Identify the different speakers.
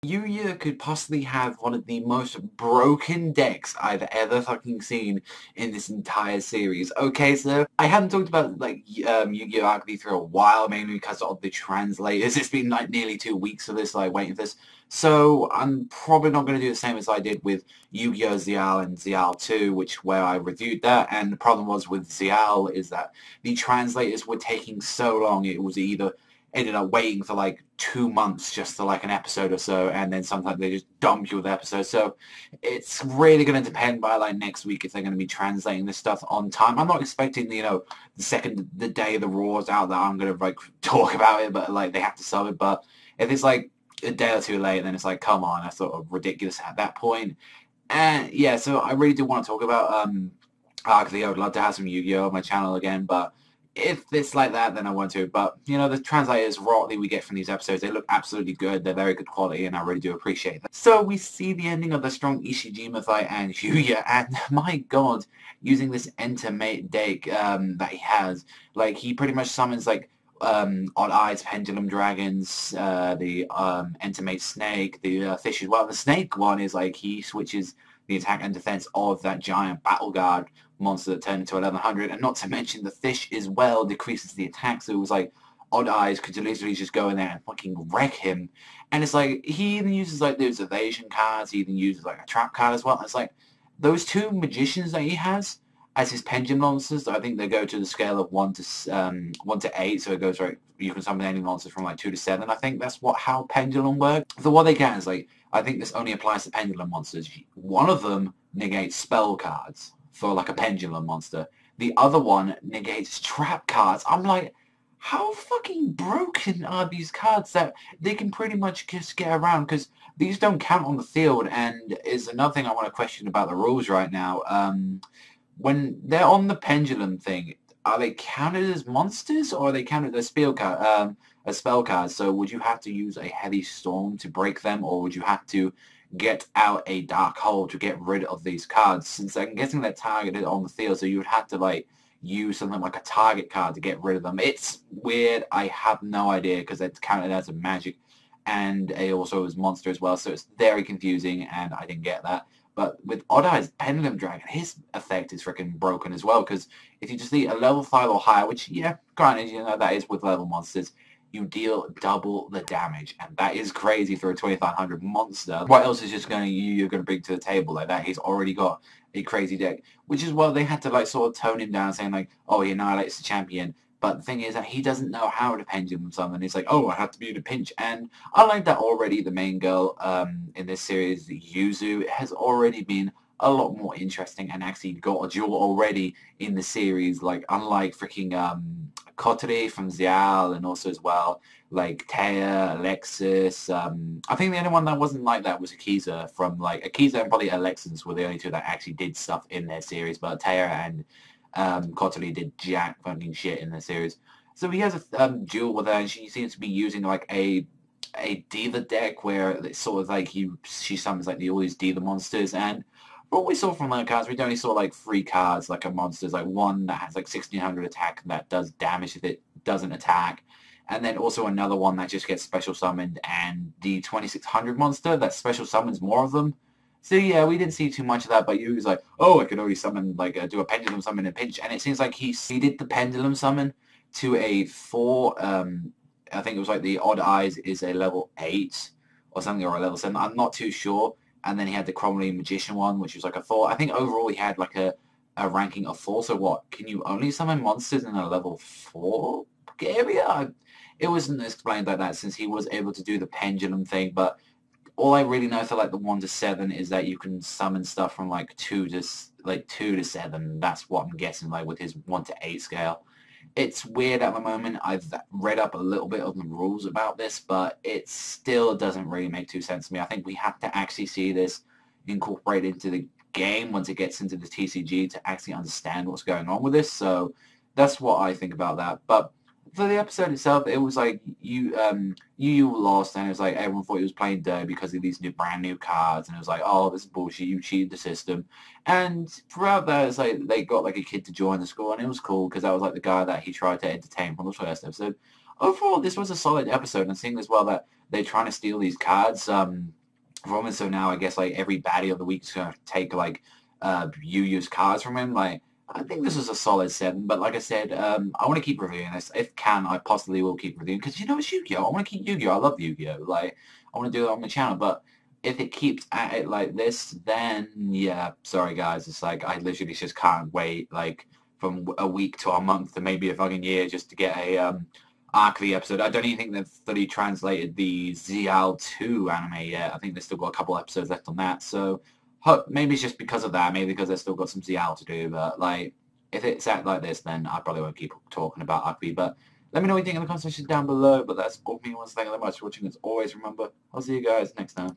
Speaker 1: Yuya could possibly have one of the most broken decks I've ever fucking seen in this entire series. Okay, so I haven't talked about like Yu-Gi-Oh! Arc for a while, mainly because of the translators. It's been like nearly 2 weeks of this, like waiting for this. So I'm probably not going to do the same as I did with Yu-Gi-Oh! Xiao and Xiao 2, where I reviewed that, and the problem was with Xiao is that the translators were taking so long. It was either ended up waiting for like 2 months just for like an episode or so, and then sometimes they just dump you with episodes. So it's really going to depend by like next week if they're going to be translating this stuff on time. I'm not expecting, you know, the day the Raw's out that I'm going to like talk about it, but like they have to sub it. But if it's like a day or two late, then it's like, come on, that's sort of ridiculous at that point. And yeah, so I really do want to talk about Arc. I would love to have some Yu-Gi-Oh! On my channel again, but if it's like that, then I want to. But, you know, the translators, what we get from these episodes, they look absolutely good. They're very good quality, and I really do appreciate that. So we see the ending of the strong Ishijima fight and Yuya, and my god, using this Entermate deck that he has, like, he pretty much summons, like, Odd Eyes, Pendulum Dragons, the Entermate Snake, the Fish as well. The Snake one is, like, he switches the attack and defense of that giant Battle Guard monster that turned into 1100, and not to mention the Fish as well decreases the attack, so it was like Odd Eyes could literally just go in there and fucking wreck him. And it's like he even uses like those evasion cards, he even uses like a trap card as well. It's like those two magicians that he has as his pendulum monsters, I think they go to the scale of 1 to 8, so it goes right, you can summon any monster from like 2 to 7. I think that's how pendulum works. So what they get is like, I think this only applies to pendulum monsters. One of them negates spell cards for like a pendulum monster. The other one negates trap cards. I'm like, how fucking broken are these cards that they can pretty much just get around? Because these don't count on the field, and is another thing I want to question about the rules right now. When they're on the pendulum thing, are they counted as monsters or are they counted as spell cards? So would you have to use a heavy storm to break them, or would you have to get out a dark hole to get rid of these cards? Since I'm guessing they're targeted on the field, so you would have to like use something like a target card to get rid of them. It's weird. I have no idea because it's counted as a magic and also as monster as well, so it's very confusing and I didn't get that. But with Odd Eyes Pendulum Dragon, his effect is freaking broken as well, because if you just need a level 5 or higher, which, yeah, granted, you know, that is with level monsters, you deal double the damage, and that is crazy for a 2500 monster. What else is you're going to bring to the table like that? He's already got a crazy deck, which is why they had to like sort of tone him down, saying like, oh, he annihilates the champion. But the thing is that he doesn't know how to pendulum summon. He's like, oh, I have to be in a pinch. And I like that already the main girl in this series, Yuzu, has already been a lot more interesting and actually got a duel already in the series. Like, unlike freaking Kotori from Xiao, and also as well, like Taya, Alexis. I think the only one that wasn't like that was Akiza from, like, Akiza and probably Alexis were the only two that actually did stuff in their series. But Taya and Kotori did jack fucking shit in the series. So he has a duel with her, and she seems to be using like a diva deck where it's sort of like she summons like all these diva monsters. And what we saw from her cards, we only saw like 3 cards like a monsters, like one that has like 1600 attack that does damage if it doesn't attack, and then also another one that just gets special summoned, and the 2600 monster that special summons more of them. So yeah, we didn't see too much of that, but he was like, oh, I could already summon, like, do a pendulum summon and pinch, and it seems like he did the pendulum summon to a 4, I think it was like the Odd Eyes is a level 8 or something, or a level 7, I'm not too sure, and then he had the Chromaline Magician one, which was like a 4. I think overall he had like a ranking of 4, so what, can you only summon monsters in a level 4 area? It wasn't explained like that, since he was able to do the pendulum thing, but all I really know for like the 1 to 7 is that you can summon stuff from like 2 to 7. That's what I'm guessing, like with his 1 to 8 scale. It's weird at the moment. I've read up a little bit of the rules about this, but it still doesn't really make too sense to me. I think we have to actually see this incorporated into the game once it gets into the TCG to actually understand what's going on with this. So that's what I think about that. But for the episode itself, it was like you lost, and it was like everyone thought he was playing dirty because of these brand new cards, and it was like, oh, this is bullshit, you cheated the system. And throughout that, it's like they got like a kid to join the school, and it was cool because that was like the guy that he tried to entertain from the first episode. Overall, this was a solid episode, and seeing as well that they're trying to steal these cards from him. So now I guess like every baddie of the week is gonna take like Yuya's cards from him. Like I think this is a solid 7, but like I said, I want to keep reviewing this. If can, I possibly will keep reviewing because you know it's Yu-Gi-Oh. I want to keep Yu-Gi-Oh. I love Yu-Gi-Oh. Like I want to do it on the channel, but if it keeps at it like this, then yeah, sorry guys. It's like I literally just can't wait like from a week to a month to maybe a fucking year just to get a Arc the episode. I don't even think they've fully translated the ZL 2 anime yet. I think they've still got a couple episodes left on that, so maybe it's just because of that, maybe because they've still got some ZL to do, but like, if it's act like this, then I probably won't keep talking about Akbi, but let me know what you think in the comments section down below, but that's all for me once. Thank you very much for watching. As always, remember, I'll see you guys next time.